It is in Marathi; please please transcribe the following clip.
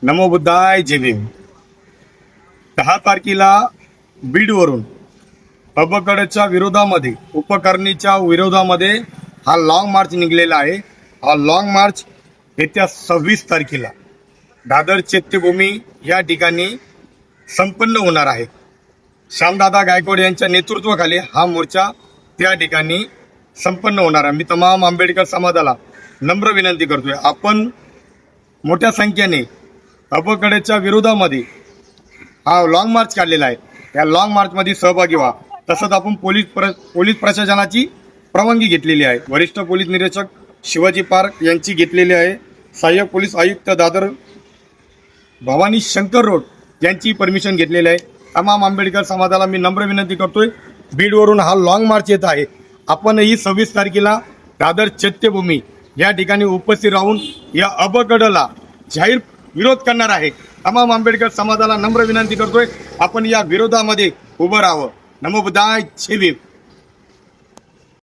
नमो बुद्धाय जय भीम. 10 तारखेला बीडवरून अबकडच्या विरोधामध्ये उपकरणीच्या विरोधामध्ये हा लॉंग मार्च निघलेला आहे. हा लॉंग मार्च येत्या 26 तारखेला दादर चैत्यभूमी या ठिकाणी संपन्न होणार आहे. श्यामदादा गायकवाड यांच्या नेतृत्वाखाली हा मोर्चा त्या ठिकाणी संपन्न होणार आहे. मी तमाम आंबेडकर समाजाला नम्र विनंती करतोय, आपण मोठ्या संख्येने अबकडच्या विरोधामध्ये हा लॉंग मार्च काढलेला आहे. या लॉंग मार्चमध्ये सहभागी व्हा. तसंच आपण पोलीस प्रशासनाची परवानगी घेतलेली आहे. वरिष्ठ पोलीस निरीक्षक शिवाजी पार्क यांची घेतलेली आहे. सहाय्यक पोलीस आयुक्त दादर भवानी शंकर रोड यांची परमिशन घेतलेली आहे. तमाम आंबेडकर समाजाला मी नम्र विनंती करतोय, बीडवरून हा लॉंग मार्च येत आहे. आपणही 26 तारखेला दादर चैत्यभूमी या ठिकाणी उपस्थित राहून या अबकडला जाहीर विरोध करणार आहे. तमाम आंबेडकर समाजाला नम्र विनंती करतोय, आपण या विरोधामध्ये उभं राहावं. नमो बुद्धाय जय भीम.